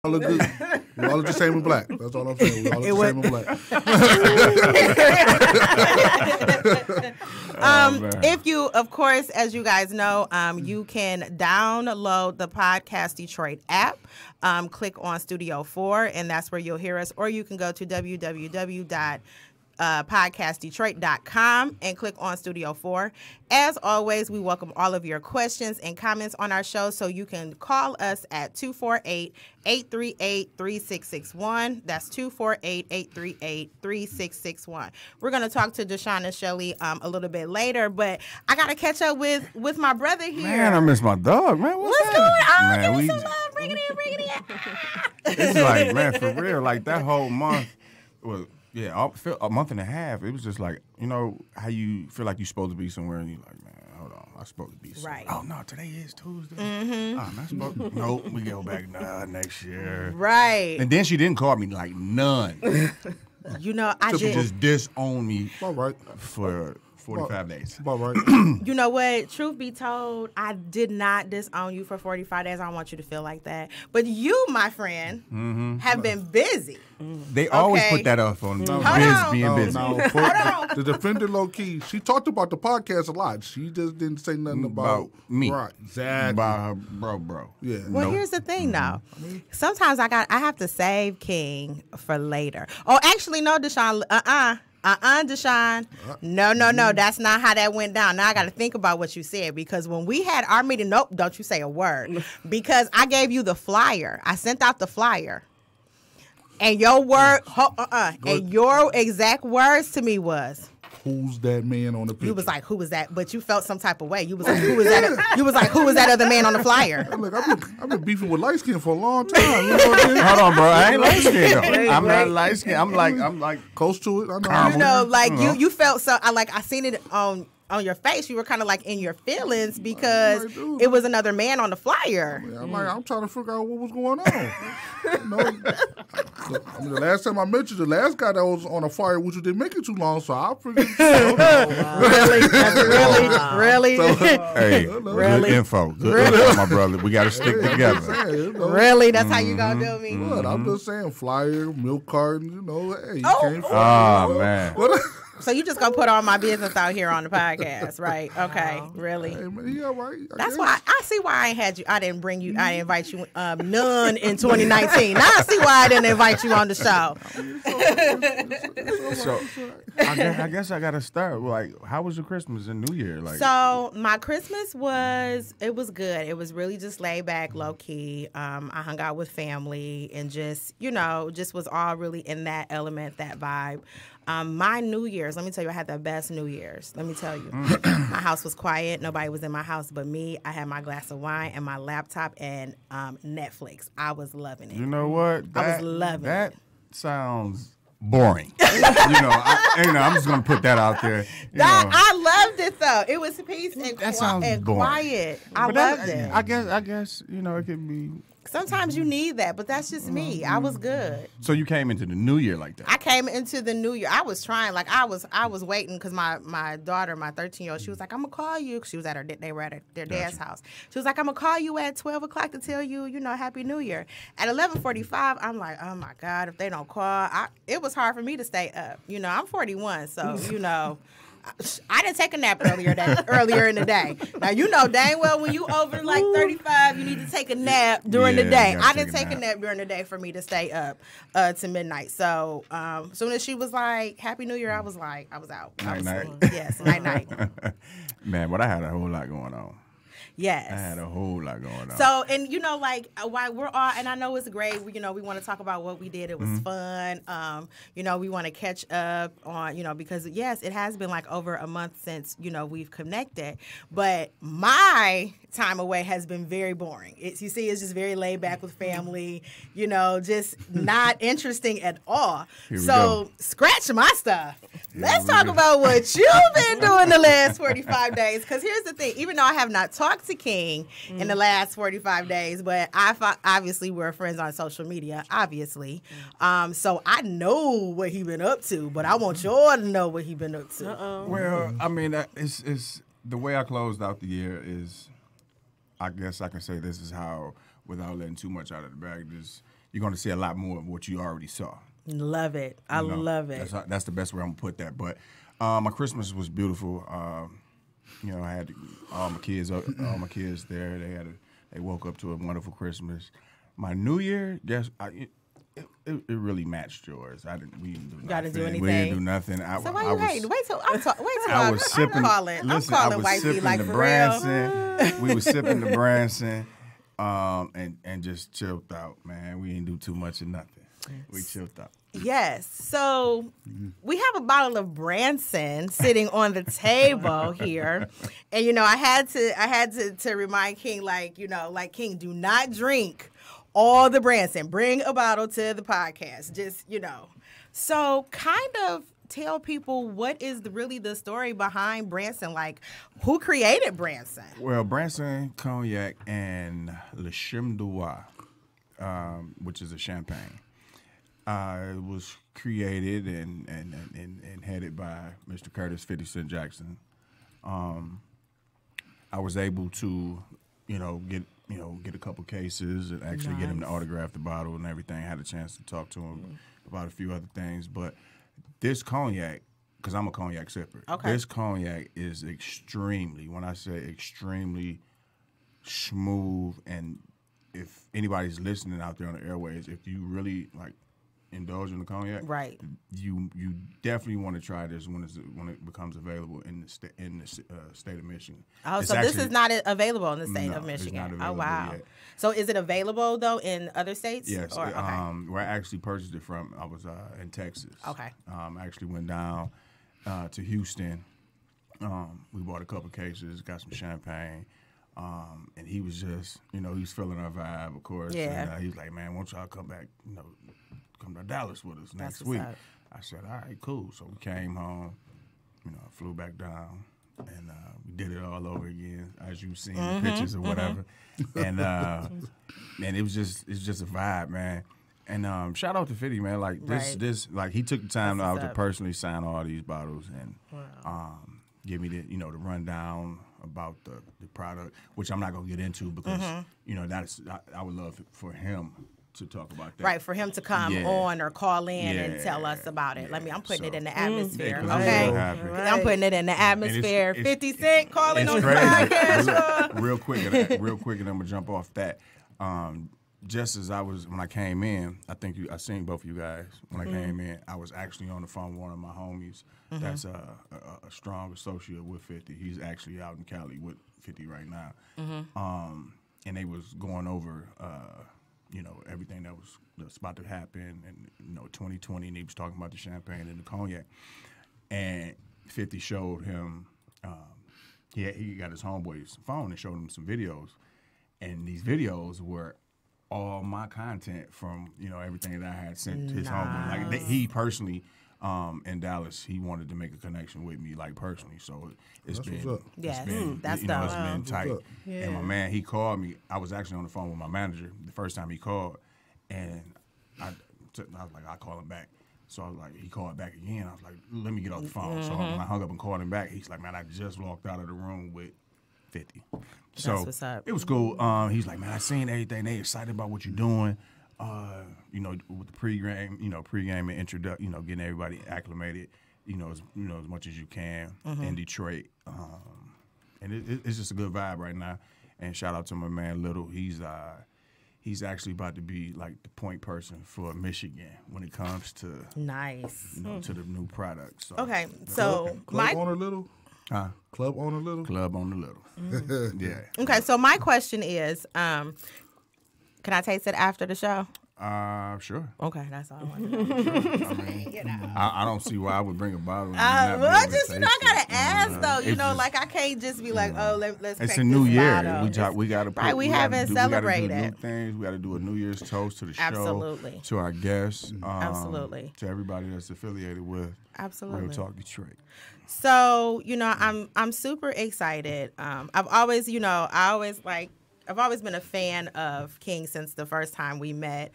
all look good. We all look the same in black. That's all I'm saying. We all look the same in black. If you, of course, as you guys know, you can download the Podcast Detroit app. Click on Studio 4, and that's where you'll hear us. Or you can go to www.podcastdetroit.com and click on Studio 4. As always, we welcome all of your questions and comments on our show, so you can call us at 248-838-3661. That's 248-838-3661. We're going to talk to Deshaun and Shelly a little bit later, but I got to catch up with my brother here. Man, I miss my dog, man. What's going on? Give me some love. Bring it in, bring it in. It's like, man, for real, like that whole month was... Yeah, a month and a half. It was just like, you know, how you feel like you're supposed to be somewhere, and you're like, man, hold on, I'm supposed to be somewhere. Right. Oh, no, today is Tuesday. Mm-hmm. I'm not supposed to. Nope, we go back next year. Right. And then she didn't call me, like, none. You know, She just disowned me All right. for 45 days. All right. You know what? Truth be told, I did not disown you for 45 days. I don't want you to feel like that. But you, my friend, have been busy. They always put that up on being busy. The defender, low key, she talked about the podcast a lot. She just didn't say nothing about me. Right, exactly. About her bro. Yeah. Well, here's the thing, though. Sometimes I have to save King for later. Oh, actually, no, Deshaun. Deshaun. No. That's not how that went down. Now I got to think about what you said, because when we had our meeting, nope, don't you say a word. Because I gave you the flyer. I sent out the flyer. And your word, and your exact words to me was, who's that man on the picture? You was like, who was that? But you felt some type of way. You was like, who was that? You was like, who was that other man on the flyer? Look, I've been beefing with light skin for a long time. You know what I mean? Hold on, bro. I ain't light skin. I'm not light skin. I'm like close to it. I know. You know, like you felt so. I seen it on your face. You were kind of like in your feelings because it was another man on the flyer. Yeah, I'm trying to figure out what was going on. The last time I met you, the last guy that was on the flyer, which didn't make it too long, so I figured. Really? Hey, good info. Good info, my brother. We got to stick together. Really? That's how you gonna do me? But I'm just saying, flyer, milk carton, you know, hey, you can't. Oh, man. So you just gonna put all my business out here on the podcast, right? Okay, really? Hey, man, yeah, right. That's why I see why I ain't had you. I didn't bring you. I didn't invite you none in 2019. Now I see why I didn't invite you on the show. So I guess I gotta start. Like, how was your Christmas and New Year? Like, so my Christmas was good. It was really just laid back, low key. I hung out with family and just was all really in that element, that vibe. My New Year's, let me tell you, I had the best New Year's. Let me tell you. My house was quiet. Nobody was in my house but me. I had my glass of wine and my laptop and Netflix. I was loving it. You know what? I was loving it. That sounds boring. I'm just going to put that out there. I loved it, though. It was peace and boring. quiet. I loved it. I guess, it could be... Sometimes you need that, but that's just me. I was good. So you came into the New Year like that? I came into the New Year. I was trying. Like, I was waiting because my daughter, my 13-year-old, she was like, I'm going to call you. She was they were at their dad's house. She was like, I'm going to call you at 12 o'clock to tell you, Happy New Year. At 11:45, I'm like, oh, my God, if they don't call. It was hard for me to stay up. I'm 41, so, I didn't take a nap earlier in the day. Now, dang well when you over like 35, you need to take a nap during the day. I didn't take a nap during the day for me to stay up to midnight. So as soon as she was like, Happy New Year, I was out. Night. Yes, night. Man, but I had a whole lot going on. Yes. I had a whole lot going on. So, and why we're all, and I know it's great, we want to talk about what we did. It was fun. We want to catch up on, because yes, it has been like over a month since, we've connected. But my time away has been very boring. It's just very laid back with family, just not interesting at all. So scratch my stuff. Let's talk about what you've been doing the last 45 days. Because here's the thing, even though I have not talked to King in the last 45 days, but obviously we're friends on social media, obviously. So I know what he been up to, but I want y'all to know what he been up to. Well, I mean, it's the way I closed out the year is, I guess I can say this is how, without letting too much out of the bag, just you're going to see a lot more of what you already saw. Love it. I love it. That's the best way I'm gonna put that. But my Christmas was beautiful. You know, I had all my kids there. They woke up to a wonderful Christmas. My New Year, it really matched yours. We didn't do nothing. Y'all didn't do anything. We didn't do nothing. So why you hating? Wait till I'm calling wifey like for Branson. real. We was sipping the Branson, and just chilled out, man. We didn't do too much of nothing. We chilled out. Yes. So we have a bottle of Branson sitting on the table here. And, you know, I had to remind King, like, you know, like, King, do not drink all the Branson. Bring a bottle to the podcast. Just, you know. So kind of tell people what is really the story behind Branson. Like, who created Branson? Well, Branson, Cognac, and Le Chim Noir, which is a champagne. It was created and headed by Mr. Curtis 50 Cent Jackson. I was able to, get a couple cases and actually get him to autograph the bottle and everything. I had a chance to talk to him about a few other things. But this cognac, because I'm a cognac sipper, this cognac is extremely, when I say extremely smooth, and if anybody's listening out there on the airways, if you really indulge in the cognac, right? You definitely want to try this when it becomes available in the state of Michigan. Oh, so this is not available in the state of Michigan. It's not available yet. So is it available though in other states? Yes. Where I actually purchased it from, I was in Texas. Okay. I actually went down to Houston. We bought a couple cases, got some champagne. And he was just, he was feeling our vibe, of course. Yeah. And he was like, man, why don't y'all come back, come to Dallas with us next week. I said, all right, cool. So we came home, flew back down, and we did it all over again, as you've seen the pictures or whatever. And it's just a vibe, man. And shout out to 50, man. Like this, he took the time out to personally sign all these bottles and give me the rundown about the product, which I'm not gonna get into because I would love for him to talk about that. Right, for him to come on or call in and tell us about it. I'm putting it in the atmosphere, okay? I'm putting it in the atmosphere. 50 Cent calling on the podcast. real quick, and I'm gonna jump off that. Just as when I came in, I seen both of you guys. When I came in, I was actually on the phone with one of my homies that's a strong associate with 50. He's actually out in Cali with 50 right now. And they was going over, everything that's about to happen, and 2020, and he was talking about the champagne and the cognac. And 50 showed him, he got his homeboy's phone and showed him some videos, and these videos were all my content from everything that I had sent to his homeboy. He personally, in Dallas, he wanted to make a connection with me, personally. So it's been tight. Yeah. And my man, he called me. I was actually on the phone with my manager the first time he called, and I was like, I'll call him back. So I was like, he called back again. I was like, let me get off the phone. So when I hung up and called him back, he's like, man, I just walked out of the room with 50. So that's what's up. It was cool. He's like, man, I seen everything. They excited about what you're doing. With the pregame, and introduction, getting everybody acclimated, as much as you can in Detroit. And it's just a good vibe right now. And shout out to my man Little. He's actually about to be the point person for Michigan when it comes to to the new product. So, okay, so Club owner Little. Club owner Little. Club owner Little. Yeah. Okay, so my question is, can I taste it after the show? Sure. Okay, that's all I want to know. Sure. I don't see why I would bring a bottle. I gotta ask though. I can't just be like, oh, let's. It's a new year. We gotta. Right, we haven't celebrated. We gotta do new things. We gotta do a New Year's toast to the show. Absolutely. To our guests. Absolutely. To everybody that's affiliated with. Absolutely. Real Talk Detroit. So I'm super excited. I've always, been a fan of King since the first time we met.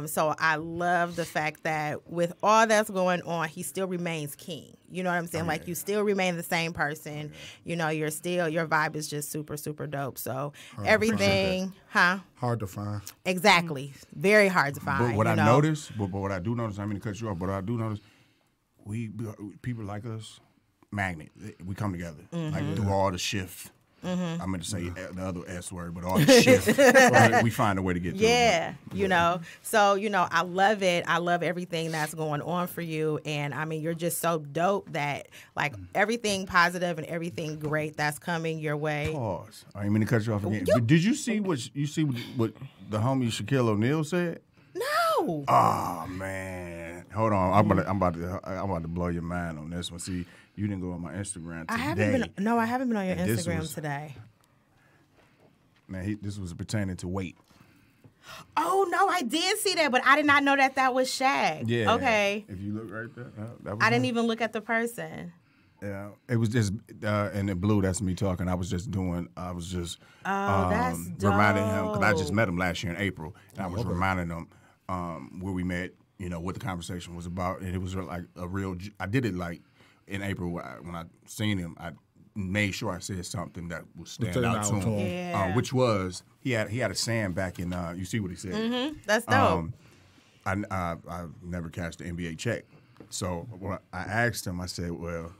So I love the fact that with all that's going on, he still remains King. You know what I'm saying? Like, you still remain the same person. You know, your vibe is just super, super dope. So everything, hard to find. Exactly. Very hard to find. But what I noticed, but what I do notice, I mean to cut you off, but I do notice, people like us, magnet. We come together, like through all the shift. I meant to say the other S word, but all the shift. Right? We find a way to get through. Yeah, you know. So, you know, I love it. I love everything that's going on for you. And, I mean, you're just so dope that, like, everything positive and everything great that's coming your way. Pause. I didn't mean to cut you off again. But did you see what the homie Shaquille O'Neal said? No. Oh, man. Hold on. I'm about to blow your mind on this one. See, you didn't go on my Instagram today. I haven't been on your Instagram today. Man, this was pertaining to weight. Oh, no, I did see that, but I did not know that was Shaq. Yeah. Okay. If you look right there, that was I didn't even look at the person. Yeah, it was just in the blue. That's me talking. I was just that's dope. reminding him, because I just met him last year in April, and I was reminding him where we met, you know, what the conversation was about, and it was like a real. I did it like in April when I seen him. I made sure I said something that would stand out to him, which was he had a saying back in. You see what he said? Mm-hmm. That's dope. I never cashed the NBA check, so when I asked him, I said, "Well,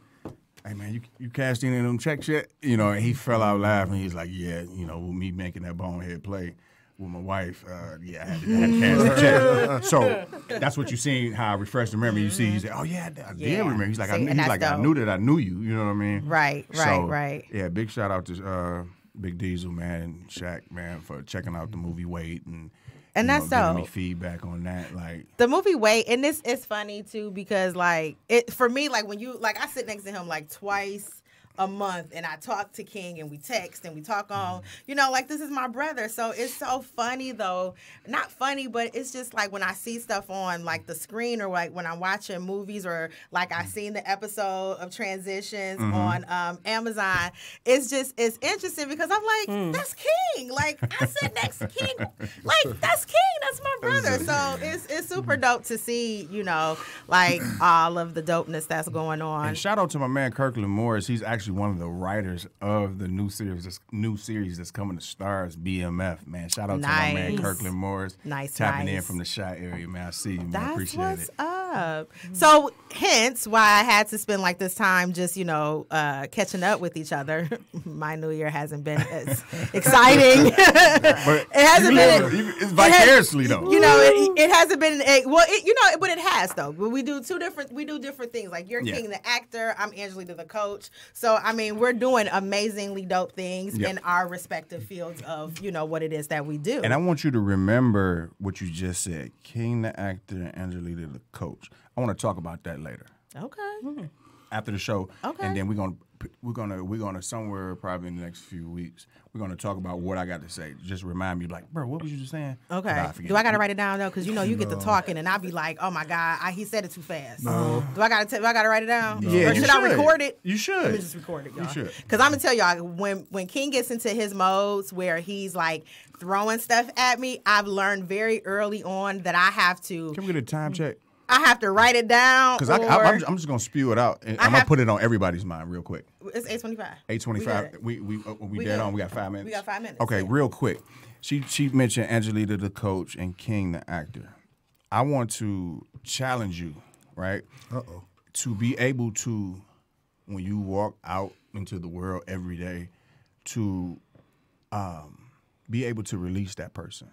hey man, you cashed any of them checks yet?" You know, and he fell out laughing. He's like, "Yeah, you know, with me making that bonehead play with my wife, I had to cash the check." So that's what you seen. How I refreshed the memory. You see, he said, "Oh yeah, I did remember." He's like, I knew that I knew you. You know what I mean? Right. Yeah, big shout out to Big Diesel, man, and Shaq, man, for checking out the movie Wait and that's giving me feedback on that. Like the movie Wait, and this is funny too because like it for me, like when you like I sit next to him like twice a month and I talk to King and we text and we talk on, you know, like this is my brother. So it's so funny though. Not funny, but it's just like when I see stuff on like the screen or like when I'm watching movies or like I seen the episode of Transitions on Amazon, it's interesting because I'm like, that's King. Like I sit next to King. Like that's King. That's my brother. So it's super dope to see, you know, like all of the dopeness that's going on. And shout out to my man Kirkland Morris. He's actually one of the writers of the new series that's coming to Stars, BMF, man. Shout out to my man Kirkland Morris. Tapping in from the Chi area, man. I see you, man. That's appreciate what's it. Up. So hence why I had to spend like this time just, you know, catching up with each other. My new year hasn't been as exciting. But it hasn't been. It's vicariously though. You know, it hasn't been. But it has though. But we do different things. Like you're King the actor, I'm Angelita the coach. So I mean, we're doing amazingly dope things in our respective fields of, you know, what it is that we do. And I want you to remember what you just said. King the actor, Angelita the coach. I want to talk about that later. Okay. After the show. Okay. And then we're gonna somewhere probably in the next few weeks, we're gonna talk about what I got to say. Just remind me, like, bro, what was you just saying? Okay. Do I gotta write it down though? Because you know you get to talking and I'll be like, oh my God, he said it too fast. No. Do I gotta write it down? No. Yeah, or should I record it? You should. Let me just record it, y'all. You should. Because I'm gonna tell y'all, when King gets into his modes where he's like throwing stuff at me, I've learned very early on that I have to. Can we get a time check? I have to write it down. Because I'm just gonna spew it out, and I'm gonna put it on everybody's mind real quick. It's 8:25. 8:25. We dead on. We got 5 minutes. We got 5 minutes. Okay, real quick. She mentioned Angelita the coach and King the actor. I want to challenge you, right? To be able to, when you walk out into the world every day, to be able to release that person.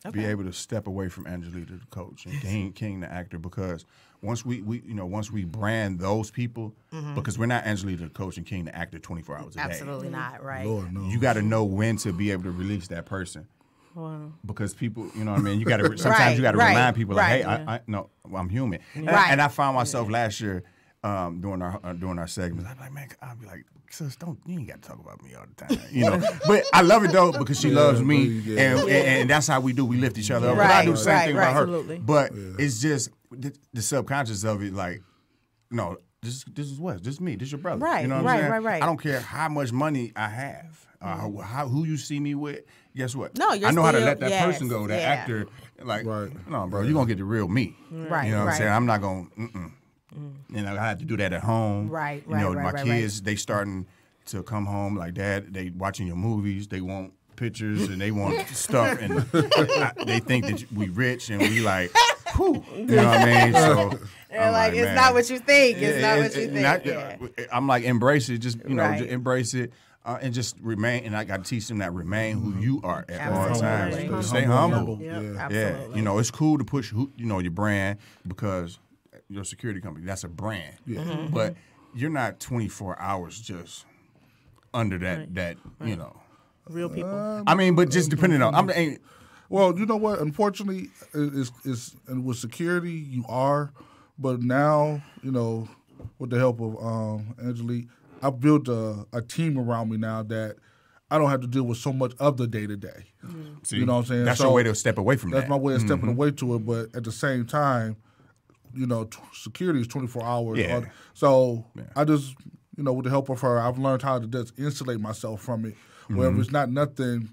Okay. Be able to step away from Angelita the coach and King the actor, because once we brand those people, because we're not Angelita the coach and King the actor 24 hours a day. Absolutely not, right? Lord knows. You got to know when to be able to release that person. Wow. Because people, you know what I mean? You got to sometimes you got to remind people like, hey, I'm human. Right. And I found myself last year during our segments. I'm like, man, I'll be like, sis, you ain't got to talk about me all the time, you know. But I love it though because she loves me, and that's how we do. We lift each other up. But I do the same thing about her. Absolutely. But it's just the subconscious of it, like, no, this is what, this is me, this is your brother. Right, you know what I'm saying? Right. I don't care how much money I have. who you see me with. Guess what? No, you're I know how to still- let that yes, person go. That yeah. actor, like, Right. no, bro, you're gonna get the real me. Right, You know what right. I'm saying? I'm not gonna. You know, I had to do that at home. Right, You know, right, my right, kids, they starting to come home like, Dad, they watching your movies. They want pictures and they want stuff, and they think that we rich and we like, whew, you know what I mean? So And I'm like, it's man. not what you think. It's Yeah, not what you think. Yeah. I'm like, embrace it. Just Right. just embrace it. And just remain, and I got to teach them that remain who you are at all Absolutely. times. Stay Stay humble. Yeah. Yeah, Absolutely. you know, it's cool to push, your brand because your security company, that's a brand. Yeah. But you're not 24 hours just under that, you know. Real people. I mean, but just depending on, Well, you know what? Unfortunately, it's and with security you are, but now with the help of Angelita, I've built a team around me now that I don't have to deal with so much of the day to day. see, You know what I'm saying? That's So your way to step away from That's that. my way of stepping away to it, but at the same time, security is 24 hours. Yeah. So I just, with the help of her, I've learned how to just insulate myself from it. Wherever it's not nothing,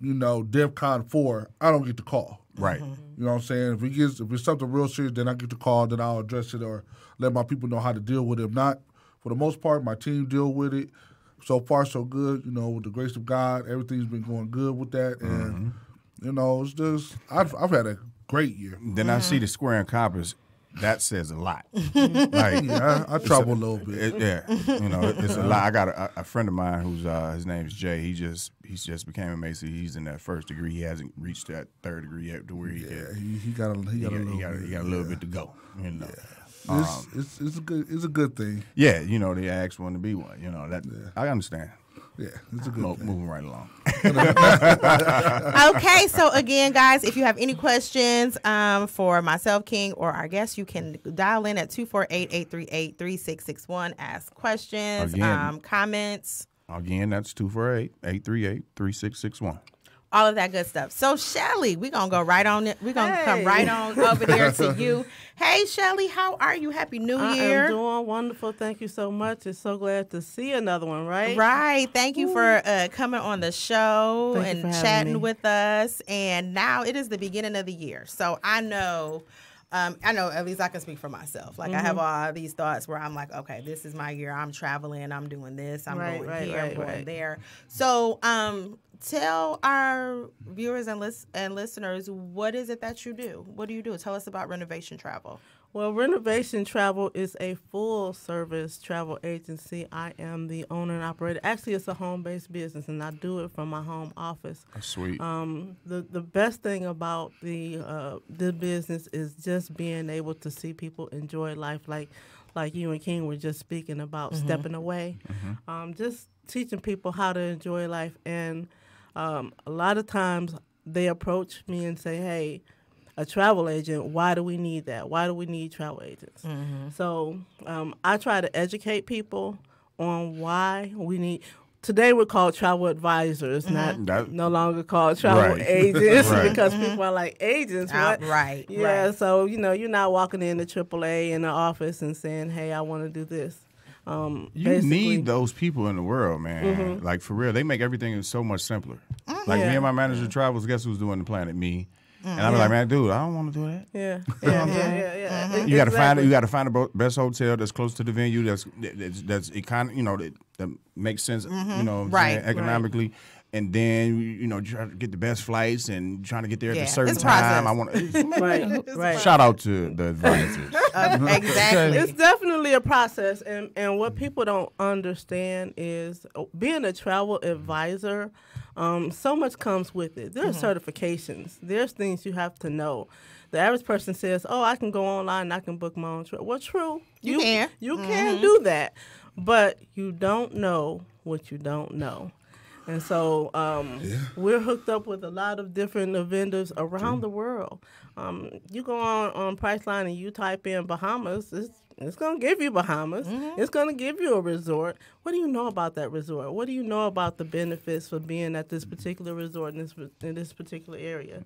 DEFCON 4, I don't get the call. Right. You know what I'm saying? If it's something real serious, then I get the call, then I'll address it or let my people know how to deal with it. If not, for the most part, my team deal with it. So far, so good. With the grace of God, everything's been going good with that. And, it's just, I've had a great year. Then I see the square and compass. That says a lot. Like, I trouble a little bit. It's a lot. I got a friend of mine who's his name's Jay. He just became a Mason. He's in that first degree. He hasn't reached that third degree yet to where he can. He got a little bit to go. It's a good thing. Yeah, they asked one to be one. I understand. Yeah, it's a good thing. Moving right along. Okay, so again, guys, if you have any questions for myself, King, or our guests, you can dial in at 248-838-3661. Ask questions, Again. comments. Again, that's 248-838-3661. All of that good stuff. So, Shelly, we're going to go right on it. We're going to come right on over there to you. Hey, Shelly, how are you? Happy New Year. I am doing wonderful. Thank you so much. It's so glad to see another one, right? Right. Thank you for coming on the show Thank you and for having chatting me. with us. And now it is the beginning of the year. So I know, at least I can speak for myself. Like I have all these thoughts where I'm like, okay, this is my year. I'm traveling. I'm doing this. I'm going here. I'm going there. So tell our viewers and listeners, what is it that you do? What do you do? Tell us about Renovation Travel. Well, Renovation Travel is a full-service travel agency. I am the owner and operator. Actually, it's a home-based business, and I do it from my home office. That's sweet. The best thing about the business is just being able to see people enjoy life, like you and King were just speaking about stepping away. Just teaching people how to enjoy life, and a lot of times they approach me and say, hey, a travel agent, why do we need that? Why do we need travel agents? So I try to educate people on why we need. Today we're called travel advisors, no longer called travel agents because people are like, agents, what? Right. Yeah, right. so you're not walking into AAA in the office and saying, hey, I want to do this. You Basically- need those people in the world, man. Like, for real. They make everything so much simpler. Like, me and my manager travels, guess who's doing the planet? Me. And I'm like, man, dude, I don't want to do that. Yeah. You got to find it. You got to find the best hotel that's close to the venue. That's that makes sense. Right, economically. And then try to get the best flights and trying to get there at a certain it's time. process. I want Right. Shout out to the advisors. Exactly. It's definitely a process, and what people don't understand is being a travel advisor. So much comes with it. There are certifications. There's things you have to know. The average person says, "Oh, I can go online and I can book my own trip." Well, true. You can. You can do that, but you don't know what you don't know. And so we're hooked up with a lot of different vendors around the world. You go on Priceline and you type in Bahamas, it's going to give you Bahamas. It's going to give you a resort. What do you know about that resort? What do you know about the benefits for being at this particular resort in this particular area?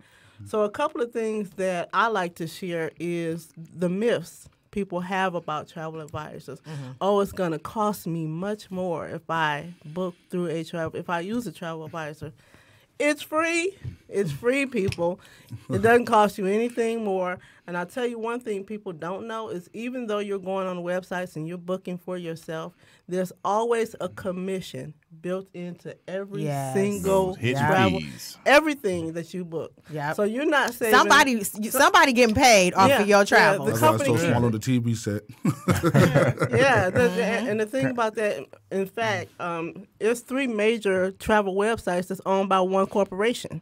So a couple of things that I like to share is the myths people have about travel advisors. Oh, it's going to cost me much more if I book through if I use a travel advisor. It's free. It's free, people. It doesn't cost you anything more. And I'll tell you one thing people don't know is even though you're going on websites and you're booking for yourself, there's always a commission built into every single travel, everything that you book. Yep. So you're not saving. Somebody getting paid off of your travel. That's why it's so small on the TV set. And the thing about that, in fact, there's 3 major travel websites that's owned by one corporation.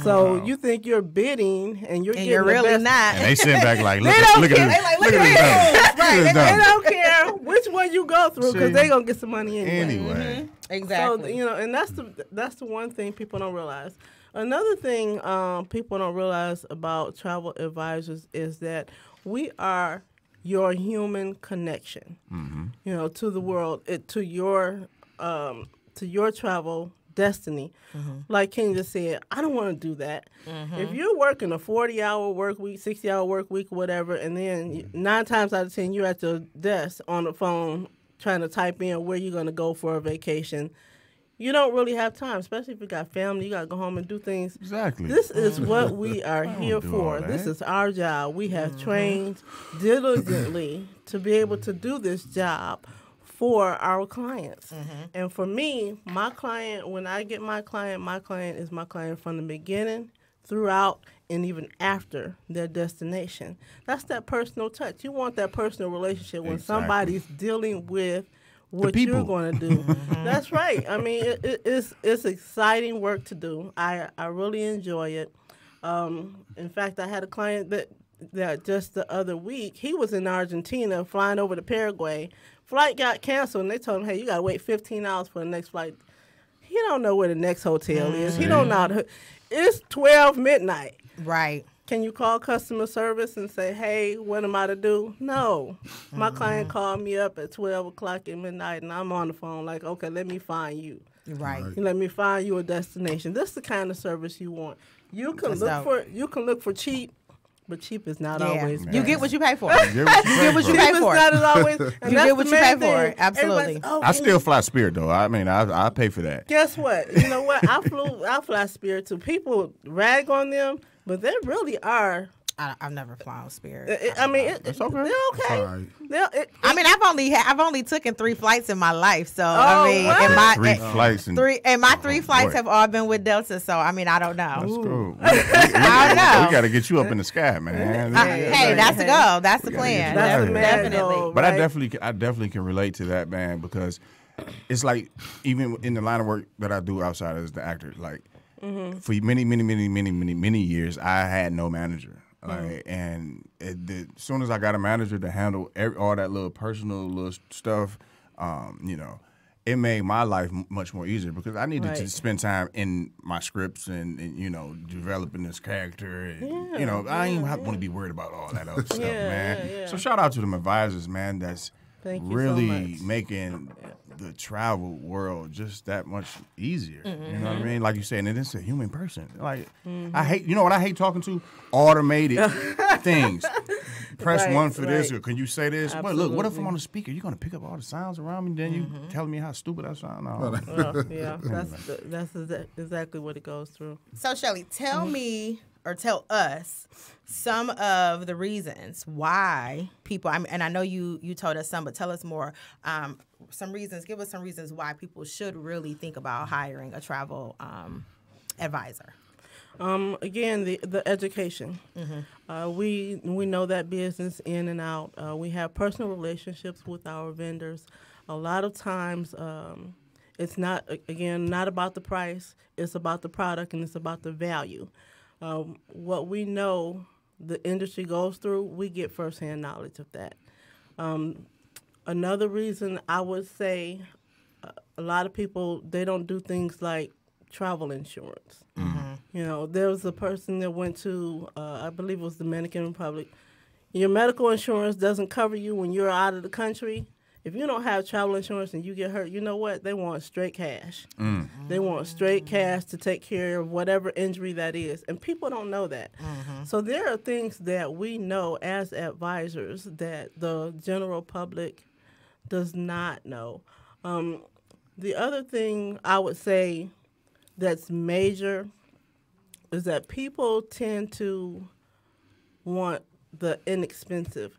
So you think you're bidding and you're really best. not. And they sit back like, look at this. They don't care which one you go through because they're going to get some money anyway. Exactly. So, and that's the one thing people don't realize. Another thing people don't realize about travel advisors is that we are your human connection, to the world, to your travel destiny. Like King just said, I don't want to do that. If you're working a 40-hour work week, 60-hour work week, whatever, and then 9 times out of 10 you're at your desk on the phone trying to type in where you're going to go for a vacation, you don't really have time, especially if you got family. You got to go home and do things. Exactly. This is what we are here for. This is our job. We have trained diligently to be able to do this job for our clients. And for me, my client, when I get my client is my client from the beginning, throughout, and even after their destination. That's that personal touch. You want that personal relationship when somebody's dealing with what you're going to do. That's right. I mean, it's exciting work to do. I really enjoy it. In fact, I had a client that just the other week, he was in Argentina flying over to Paraguay. Flight got canceled, and they told him, hey, you got to wait 15 hours for the next flight. He don't know where the next hotel is. He don't know. It's 12 midnight. Right. Can you call customer service and say, hey, what am I to do? No. My client called me up at 12 o'clock at midnight, and I'm on the phone like, okay, let me find you. Right. Let me find you a destination. This is the kind of service you want. You can look for cheap, but cheap is not always bad. You get what you pay for. You get what you pay for. Not always. You get what you pay for. Absolutely. I still fly Spirit though. I mean, I pay for that. Guess what? You know what? I fly Spirit too. People rag on them, but they really are. I've never flown Spirit. It's okay. They're okay. Right. I've only taken 3 flights in my life, so and my 3 flights and my 3 flights have all been with Delta. So I mean, I don't know. That's cool. I don't know. We got to get you up in the sky, man. Hey, that's the goal. That's the plan. Definitely. But I definitely can relate to that, man, because it's like even in the line of work that I do outside as the actor, like for many years, I had no manager. And as soon as I got a manager to handle all that little personal little stuff, it made my life much more easier because I needed to spend time in my scripts and developing this character. And, I ain't want to be worried about all that other stuff, man. Yeah. So shout out to them advisors, man, that's really so making the travel world just that much easier. You know what I mean? Like you said, and it's a human person. Like I hate, you know what I hate talking to? Automated things. Press 1 for this, or can you say this? But look, what if I'm on the speaker? You're gonna pick up all the sounds around me, then you telling me how stupid I sound? No. That's exactly what it goes through. So Shelly, tell me or tell us some of the reasons why people, and I know you told us some, but tell us more, give us some reasons why people should really think about hiring a travel advisor. Again, the education. We know that business in and out. We have personal relationships with our vendors. A lot of times, it's not about the price. It's about the product and it's about the value. What we know the industry goes through, we get firsthand knowledge of that. Another reason I would say a lot of people, they don't do things like travel insurance. There was a person that went to, I believe it was Dominican Republic. Your medical insurance doesn't cover you when you're out of the country. if you don't have travel insurance and you get hurt, you know what? They want straight cash. They want straight cash to take care of whatever injury that is. And people don't know that. So there are things that we know as advisors that the general public does not know. The other thing I would say that's major is that people tend to want the inexpensive.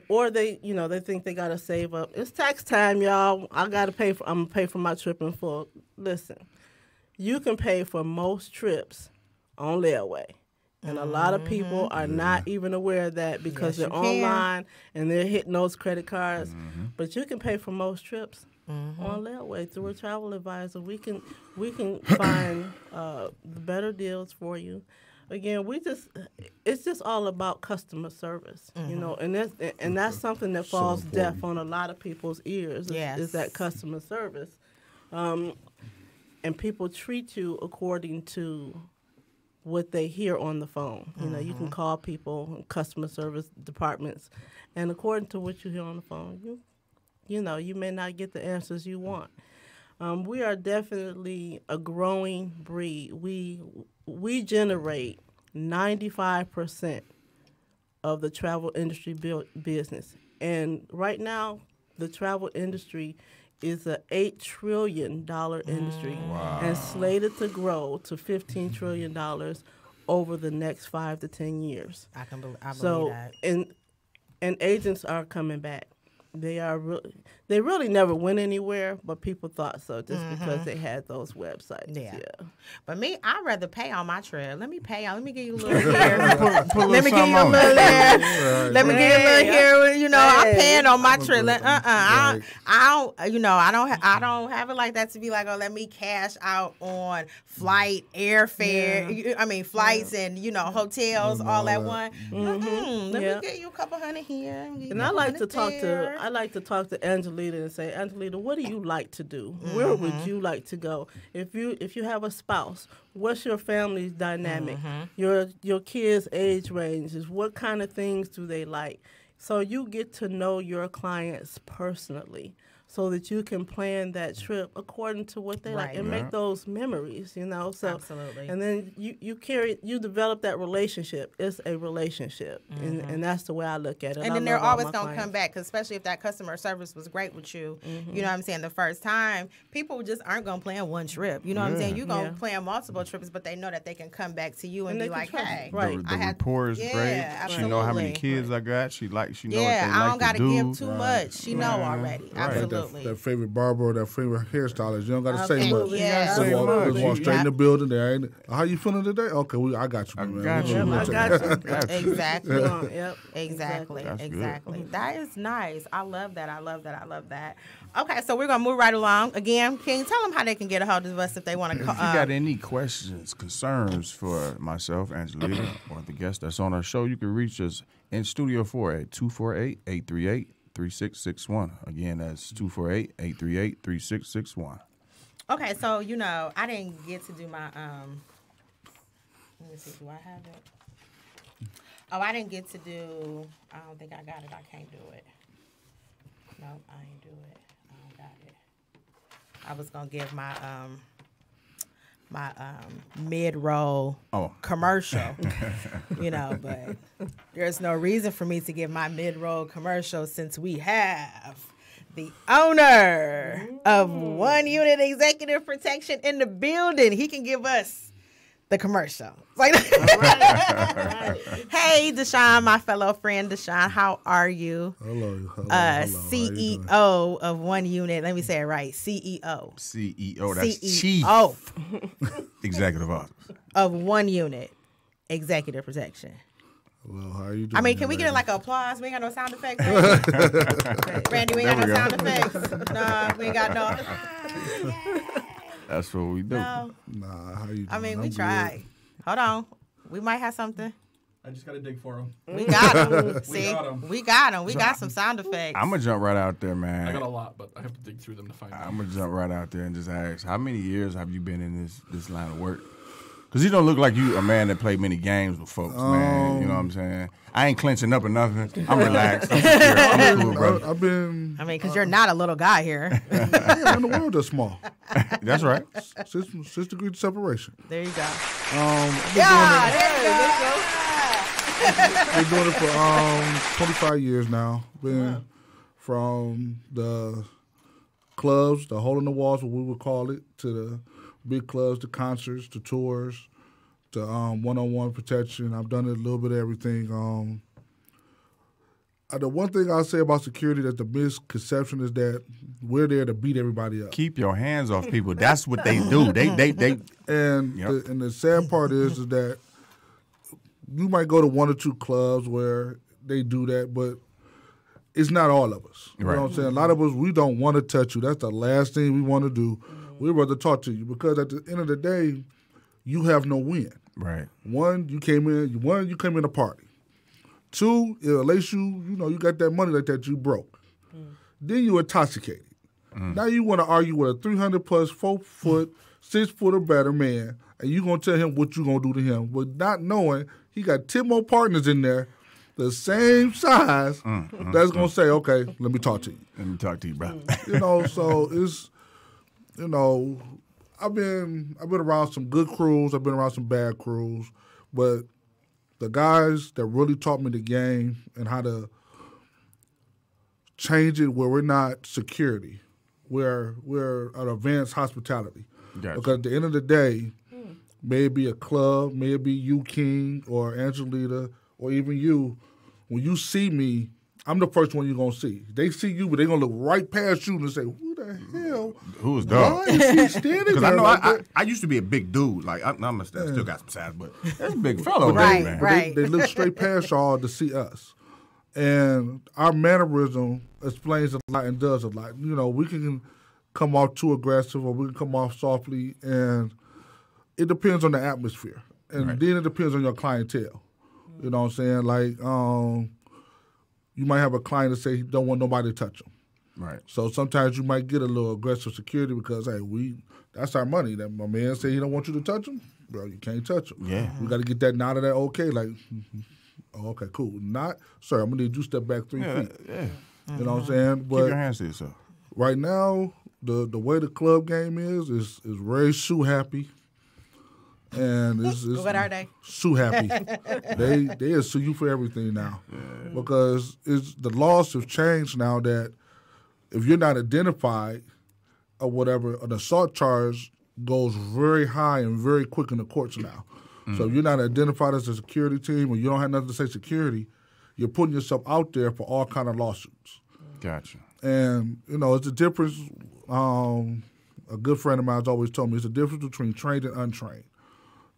Or they think they gotta save up. It's tax time, y'all. I'm gonna pay for my trip in full. Listen, you can pay for most trips on layaway, and a lot of people are not even aware of that because they're online and they're hitting those credit cards. But you can pay for most trips on layaway through a travel advisor. We can find the better deals for you. Again, it's just all about customer service, and that's something that falls deaf on a lot of people's ears is that customer service. And people treat you according to what they hear on the phone. You can call people, customer service departments, and according to what you hear on the phone, you may not get the answers you want. We are definitely a growing breed. We generate 95% of the travel industry business. And right now, the travel industry is a $8 trillion industry and slated to grow to $15 trillion over the next 5 to 10 years. I believe that. And agents are coming back. They really never went anywhere, but people thought so just because they had those websites. Yeah. But me, I'd rather pay on my trip. Let me pay on. Let me give you a little here. Let me give you a little there. Let me give you a little here. I'm paying on my trip. I don't have it like that to be like, oh, let me cash out on flight, airfare. Flights and hotels all at one. Let me give you a couple hundred here. And I like to talk to Angelita and say, Angelita, what do you like to do? Where would you like to go? If you have a spouse, what's your family's dynamic? Your kids' age ranges. What kind of things do they like? So you get to know your clients personally, so that you can plan that trip according to what they like and make those memories, So absolutely. And then you develop that relationship. It's a relationship, and that's the way I look at it. And then they're always gonna come back, cause especially if that customer service was great with you. You know what I'm saying? The first time, people just aren't gonna plan one trip. You know what I'm saying? You're gonna plan multiple trips, but they know that they can come back to you and be like, hey, the rapport is great. Absolutely. She know how many kids I got. She know what they like to do. I don't gotta give too much. She know already. Absolutely. That favorite barber or that favorite hairstylist. You don't got to say much. Yeah. They walk straight in the building there. How you feeling today? Okay, I got you. I man. got you. Exactly. Exactly. That is nice. I love that. Okay, so we're going to move right along. Again, can you tell them how they can get a hold of us if they want to call? If you got any questions, concerns for myself, Angelita, or the guest that's on our show, you can reach us in Studio 4 at 248-838-3661. Again, that's 248-838-3661. Okay, so I didn't get to do my let me see, do I have it? Oh, I didn't get to do, I don't think I got it. I can't do it. No, I ain't do it. I don't got it. I was gonna give my mid-roll commercial, but there's no reason for me to give my mid-roll commercial since we have the owner of One Unit Executive Protection in the building. He can give us the commercial. Like, hey, Deshaun, my fellow friend Deshaun, how are you? Hello. CEO of One Unit. Let me say it right. CEO. That's Chief Executive Officer of One Unit Executive Protection. Hello, how are you doing? Can we get like an applause? We ain't got no sound effects. Randy, we ain't got no sound effects. No, we ain't got no. That's what we do. No. Nah, how you doing? We tried. Hold on. We might have something. I just got to dig for them. We got them. See, we got them. We got some sound effects. I'm going to jump right out there, man. I got a lot, but I have to dig through them to find out. I'm going to jump right out there and just ask, how many years have you been in this line of work? Because you don't look like you a man that played many games with folks, man. You know what I'm saying? I ain't clenching up or nothing. I'm relaxed. I'm secure. I'm cool, brother. I've been. I mean, because you're not a little guy here. Yeah, in the world that's small. That's right. 6 degrees of separation. There you go. Been doing it for 25 years now. Been from the clubs, the hole in the walls, what we would call it, to the big clubs, to concerts, to tours, to one-on-one protection. I've done a little bit of everything. The one thing I'll say about security that the misconception is that we're there to beat everybody up. Keep your hands off people. That's what they do. They. And the sad part is that you might go to one or two clubs where they do that, but it's not all of us. You know what I'm saying? A lot of us, we don't want to touch you. That's the last thing we want to do. We'd rather talk to you because at the end of the day, you have no win. Right. One, you came in a party. Two, unless you got that money like that, you broke. Then you intoxicated. Now you want to argue with a 300-plus, 4-foot, 6-foot or better man, and you going to tell him what you going to do to him, but not knowing he got 10 more partners in there, the same size, that's going to say, okay, let me talk to you. Let me talk to you, bro. So it's, I've been around some good crews, I've been around some bad crews, but the guys that really taught me the game and how to change it where we're not security, we're an advanced hospitality. Gotcha. Because at the end of the day, may it be a club, may it be you, King, or Angelita, or even you, when you see me, I'm the first one you're going to see. They see you, but they're going to look right past you and say, who the hell? Who's dog? Why is he standing Because there? I know I used to be a big dude. Like, I still got some size, but that's a big fellow, Right, man. right. They look straight past y'all to see us. And our mannerism explains a lot and does a lot. We can come off too aggressive or we can come off softly, and it depends on the atmosphere. And then it depends on your clientele. You know what I'm saying? Like, you might have a client that say he don't want nobody to touch him. Right. So sometimes you might get a little aggressive security because, hey, that's our money. That my man say he don't want you to touch him, bro, you can't touch him. Yeah. We got to get that nod of that okay, like, oh, okay, cool. Not, sir, I'm going to need you to step back 3 feet. Yeah. You know what I'm saying? Keep But your hands to yourself. right now, the way the club game is very shoe happy. And it's What are they? Sue happy. They sue you for everything now, because the laws have changed now that if you're not identified or whatever, an assault charge goes very high and very quick in the courts now. So if you're not identified as a security team or you don't have nothing to say security, you're putting yourself out there for all kind of lawsuits. Gotcha. And it's a difference. A good friend of mine has always told me it's the difference between trained and untrained.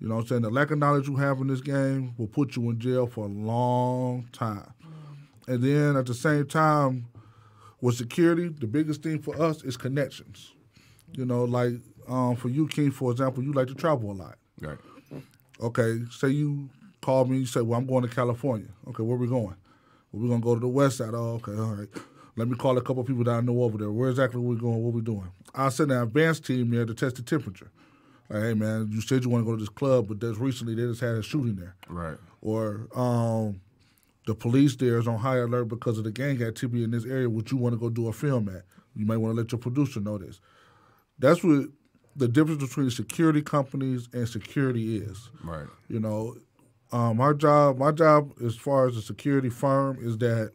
You know what I'm saying? The lack of knowledge you have in this game will put you in jail for a long time. And then at the same time, with security, the biggest thing for us is connections. Like for you, King, for example, you like to travel a lot. Right. Okay, say you call me, you say, well, I'm going to California. Okay, where we going? Well, we're going to go to the west side. Oh, okay, all right. Let me call a couple of people that I know over there. Where exactly are we going? What we doing? I'll send an advanced team there to test the temperature. Like, hey, man, you said you want to go to this club, but recently they just had a shooting there. Right. Or the police there is on high alert because of the gang activity in this area, which you want to go do a film at. You might want to let your producer know this. That's what the difference between security companies and security is. Right. My job as far as a security firm is that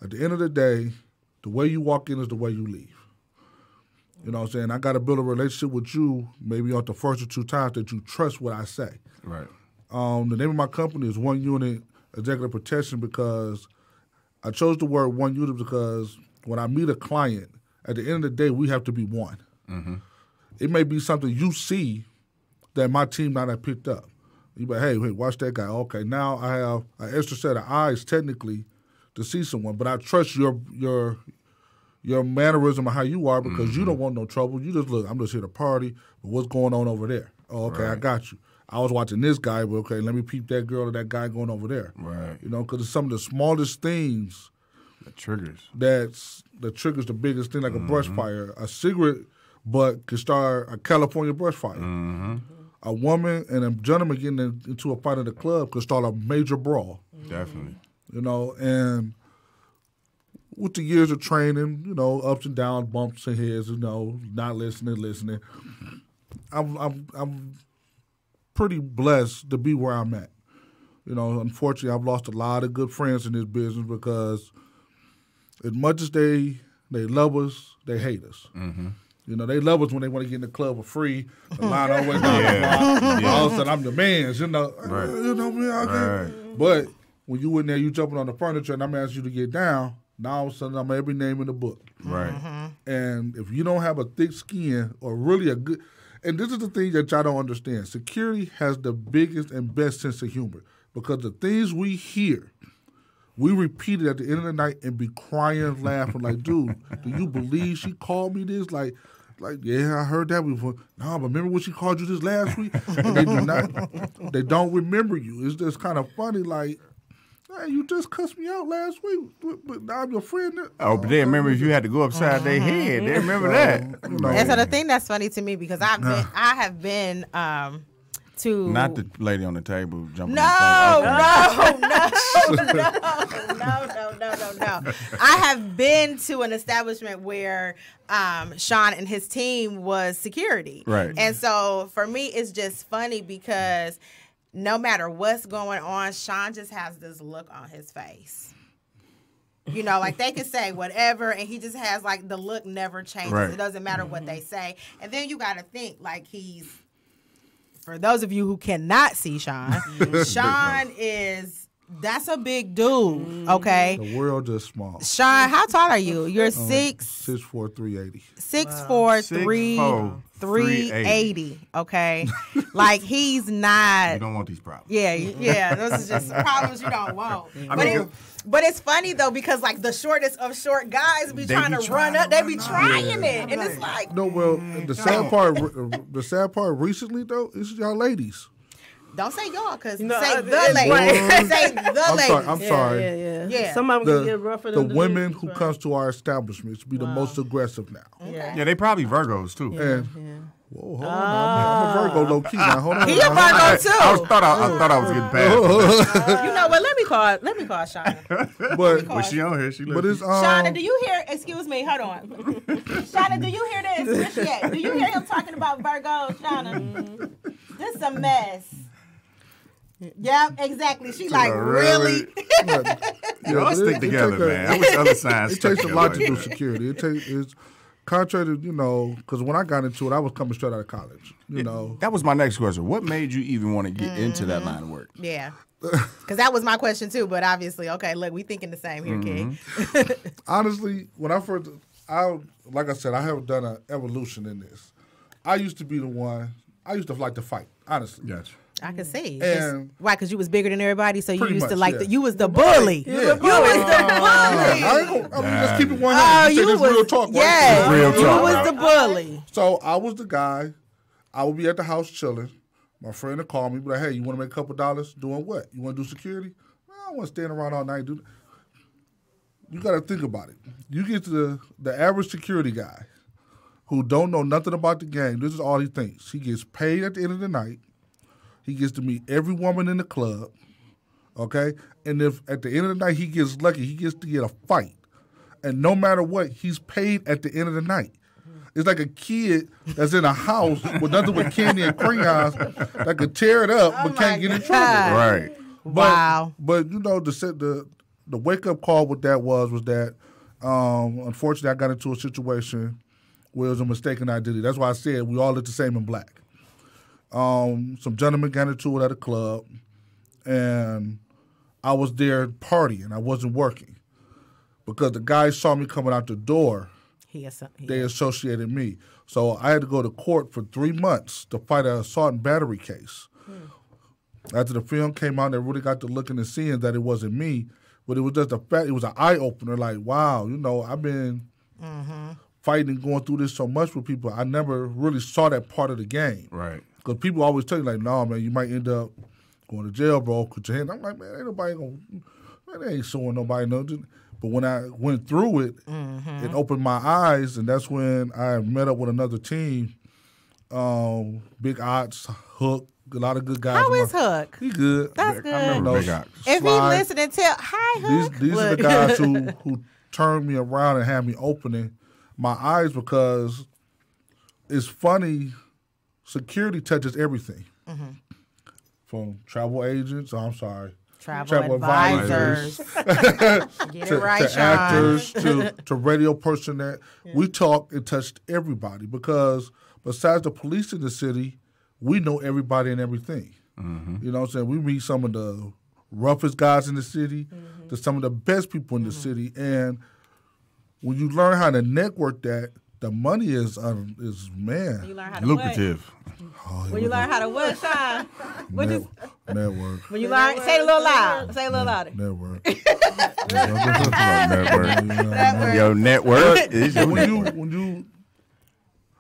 at the end of the day, the way you walk in is the way you leave. You know what I'm saying? I got to build a relationship with you maybe on the first or two times that you trust what I say. Right. The name of my company is One Unit Executive Protection because I chose the word one unit because when I meet a client, at the end of the day, we have to be one. Mm-hmm. It may be something you see that my team not have picked up. You be like, hey, watch that guy. Okay, now I have an extra set of eyes technically to see someone, but I trust your mannerism and how you are because you don't want no trouble. You just look, I'm just here to party, but what's going on over there? Oh, okay, right. I got you. I was watching this guy, but okay, let me peep that girl or that guy going over there. Right. Because it's some of the smallest things that triggers. That triggers the biggest thing, like a brush fire. A cigarette butt could start a California brush fire. a woman and a gentleman getting into a fight at the club could start a major brawl. Definitely. You know, and with the years of training, you know, ups and downs, bumps and heads, you know, not listening. I'm pretty blessed to be where I'm at. You know, unfortunately, I've lost a lot of good friends in this business because as much as they love us, they hate us. Mm-hmm. You know, they love us when they want to get in the club for free. The line always down the block. All of a sudden, I'm the man. You know, Right. You know me. Right. But when you in there, you jumping on the furniture, and I'm asking you to get down. Now all of a sudden, I'm every name in the book. Right. And if you don't have a thick skin or really a good, and this is the thing that y'all don't understand. Security has the biggest and best sense of humor because the things we hear, we repeat it at the end of the night and be crying, laughing like, dude, do you believe she called me this? Like, yeah, I heard that before. No, but remember when she called you this last week? And they do not, they don't remember you. It's just kind of funny, like, hey, you just cussed me out last week, but now I'm your friend. Oh, but they remember if you had to go upside their head. They remember that. You know, And so the thing that's funny to me because I have been to Not the lady on the table jumping. No. I have been to an establishment where Sean and his team was security. Right. And so for me, it's just funny because no matter what's going on, Sean just has this look on his face. You know, like they can say whatever, and he just has like the look never changes. Right. It doesn't matter what they say. And then you got to think like he's, for those of you who cannot see Sean, Sean that's a big dude, okay? the world is small. Sean, how tall are you? You're 6'4", 6'4", 380. 6'4", 380, okay? Like, he's not... You don't want these problems. Yeah, those are just problems you don't want. But it's funny, though, because, like, the shortest of short guys be trying to run up. They be trying it, and it's like... No, well, the sad part recently, though, is y'all ladies. Don't say y'all, because say the it's ladies. right. Say the ladies. I'm sorry. Yeah. Some of them can get rougher The than women who comes to our establishments be the most aggressive now. Yeah, they probably Virgos too. And whoa, hold on, I'm a Virgo low key now. Hold on. He a Virgo, too. I thought I was getting past. You know what? Let me call Shauna. But But she on here. She but it's Shauna, do you hear? Excuse me, hold on. Shauna, do you hear this? Where she at? Do you hear him talking about Virgo, Shauna? This is a mess. Yep, exactly. She like really. Let's stick together, man. I wish other signs. It takes a lot to like do that. security. It's contrary to, because when I got into it, I was coming straight out of college. You know, That was my next question. What made you even want to get into that line of work? Yeah. Because that was my question too, but obviously, okay, look, we thinking the same here, King. honestly, when I first, like I said, I have done an evolution in this. I used to be the one. I used to like to fight. Honestly, Yes. I can see. And- Why? Because you was bigger than everybody, so you Pretty used to much, like yeah. you was the bully. Yeah. You was the bully. Let's keep it 100. Oh, You say you this was real talk, right? yeah. Real talk, You was right? the bully. So I was the guy. I would be at the house chilling. My friend would call me, be like, "Hey, you want to make a couple dollars? Doing what? You want to do security? Well, I don't want to stand around all night. You got to think about it. You get to the average security guy who don't know nothing about the game. This is all he thinks. He gets paid at the end of the night. He gets to meet every woman in the club, okay? And if at the end of the night he gets lucky, he gets to get a fight. And no matter what, he's paid at the end of the night. It's like a kid that's in a house with nothing but candy and crayons that could tear it up but can't get in trouble. Right. Wow. But the wake up call with that was that unfortunately I got into a situation where it was a mistaken identity. That's why I said we all look the same in black. Some gentlemen got into it at a club, and I was there partying. I wasn't working because the guys saw me coming out the door. They associated me. So I had to go to court for 3 months to fight an assault and battery case. After the film came out, they really got to looking and seeing that it wasn't me, but it was just a fact. It was an eye opener. Like, wow, I've been fighting and going through this so much with people. I never really saw that part of the game. Right. Because people always tell you, like, no, man, you might end up going to jail, bro. Put your hand. I'm like, man, ain't nobody man, they ain't suing nobody. No. But when I went through it, it opened my eyes, and that's when I met up with another team Big Ots, Hook, a lot of good guys. How is Hook? He good. That's good. I remember Big Ox. If he Slide. listening, tell hi Hook. These are the guys who turned me around and had me opening my eyes, because it's funny. Security touches everything, from travel agents. Travel advisors. Get it right, to Sean. actors, to radio personnel. We talk and touched everybody, because besides the police in the city, we know everybody and everything. You know what I'm saying? We meet some of the roughest guys in the city to some of the best people in the city. And when you learn how to network that, the money is man. You learn how to Lucrative. When you learn how to what, Sean? Network. When you learn, say it a little loud. Say it a little louder. Network. Your network is your network.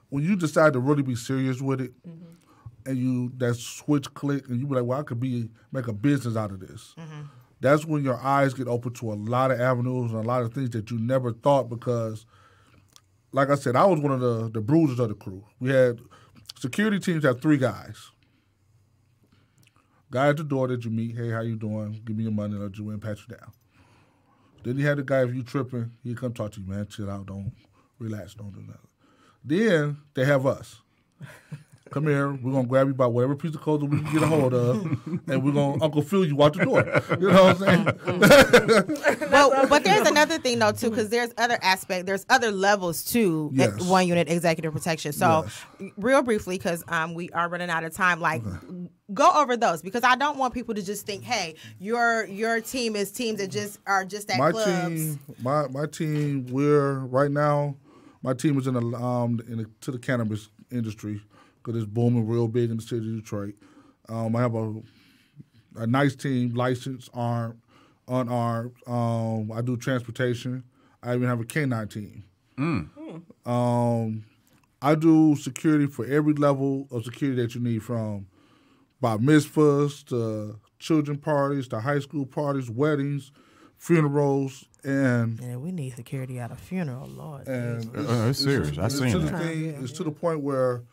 When you decide to really be serious with it, and that switch click, and you be like, well, I could make a business out of this. That's when your eyes get open to a lot of avenues and a lot of things that you never thought, because, like I said, I was one of the bruisers of the crew. We had security teams have 3 guys. Guy at the door that you meet, hey, how you doing? Give me your money, let you in, pat you down. Then you had the guy, if you tripping, he'll come talk to you, man, chill out, don't relax, don't do nothing. Then they have us. Come here, we're going to grab you by whatever piece of clothes we can get a hold of, and we're going to Uncle Phil you out the door. You know what I'm saying? But there's another thing, though, too, because there's other levels to one unit executive protection. So real briefly, because we are running out of time, go over those, because I don't want people to just think, hey, your team is teams that just are just at clubs. My team, right now, my team is to the cannabis industry, because it's booming real big in the city of Detroit. I have a nice team, licensed, armed, unarmed. I do transportation. I even have a K-9 team. I do security for every level of security that you need, from bar mitzvahs to children parties to high school parties, weddings, funerals, and we need security at a funeral, Lord. And it's serious. I've seen that. It's to the point where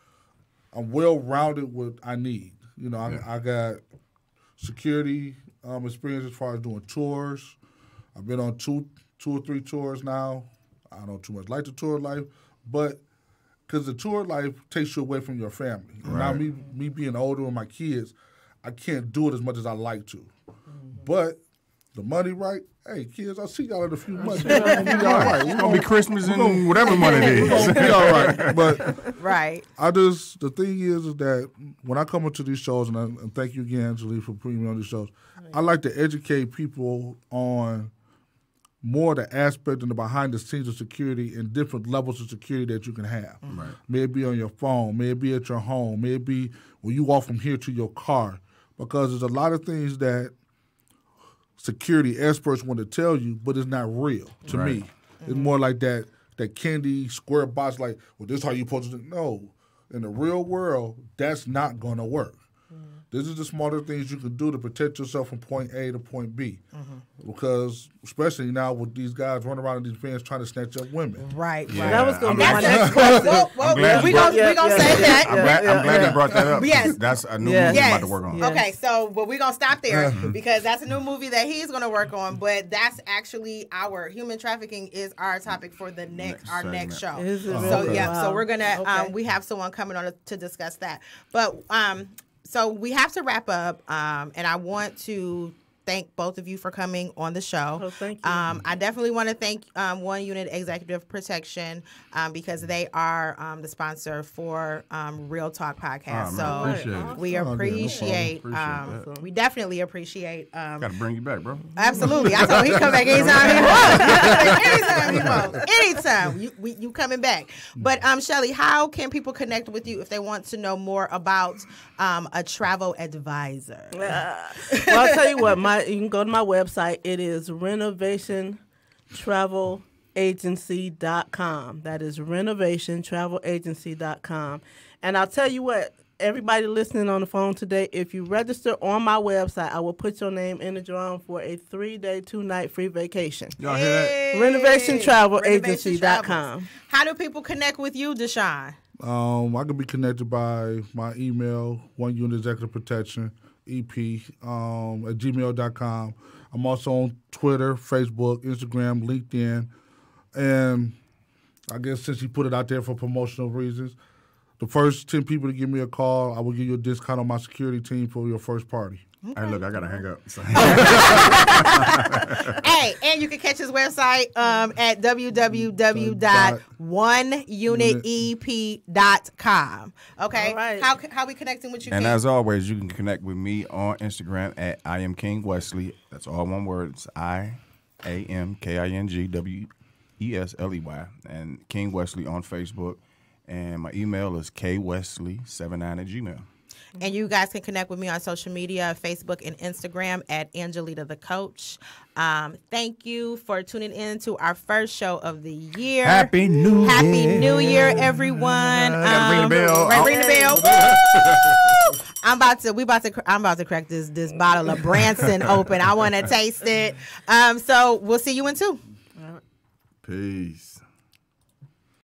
I'm well-rounded what I need. You know, I got security experience as far as doing tours. I've been on two or three tours now. I don't too much like the tour life, but because the tour life takes you away from your family. And now me being older with my kids, I can't do it as much as I like to. But the money right, hey, kids, I'll see y'all in a few months. We're going to be all right. It's going to be Christmas and whatever money it is. We're going to be all right. But the thing is that when I come into these shows, and thank you again, Angelita, for putting me on these shows, I like to educate people on more of the aspect and the behind the scenes of security and different levels of security that you can have. Right. May it be on your phone, may it be at your home, may it be when you walk from here to your car. Because there's a lot of things that security experts want to tell you, but it's not real to me. It's more like that candy square box, like, well, this is how you're supposed to do. No. In the real world, that's not going to work. This is the smarter things you can do to protect yourself from point A to point B. Because especially now with these guys running around in these vans trying to snatch up women. Right. That was going to be my next question. We're going to say that. I'm glad you brought that up. Yes. That's a new movie I'm about to work on. Yes. Okay, so we're going to stop there because that's a new movie that he's going to work on, but that's actually our human trafficking is our topic for the next show. So we're going to we have someone coming on to discuss that. But so we have to wrap up, and I want to thank both of you for coming on the show. Oh, thank you. I definitely want to thank One Unit Executive Protection because they are the sponsor for Real Talk Podcast. We appreciate we definitely appreciate. Got to bring you back, bro. Absolutely. I told him he'd come back anytime he wants. Anytime. You coming back. But Shelly, how can people connect with you if they want to know more about a travel advisor? Well, I'll tell you what, you can go to my website. It is renovationtravelagency.com. That is renovationtravelagency.com. And I'll tell you what, everybody listening on the phone today, if you register on my website, I will put your name in the drawing for a 3-day, 2-night free vacation. Y'all hear that? Renovationtravelagency.com. How do people connect with you, Deshaun? I can be connected by my email, 1 Unit Executive Protection, EP, at gmail.com. I'm also on Twitter, Facebook, Instagram, LinkedIn. And I guess since you put it out there for promotional reasons, the first 10 people to give me a call, I will give you a discount on my security team for your first party. Okay. Hey, look, I got to hang up. Hey, and you can catch his website at www.oneunitep.com. Okay? All right. How we connecting with you, And King? as always, you can connect with me on Instagram at I am King Wesley. That's all one word. It's IAMKINGWESLEY. And King Wesley on Facebook. And my email is kwesley79@gmail.com. And you guys can connect with me on social media, Facebook and Instagram at Angelita the Coach. Thank you for tuning in to our first show of the year. Happy New Year, everyone! Ring the bell. Right, ring the bell. Woo! I'm about to crack this bottle of Branson open. I want to taste it. So we'll see you in 2. Peace.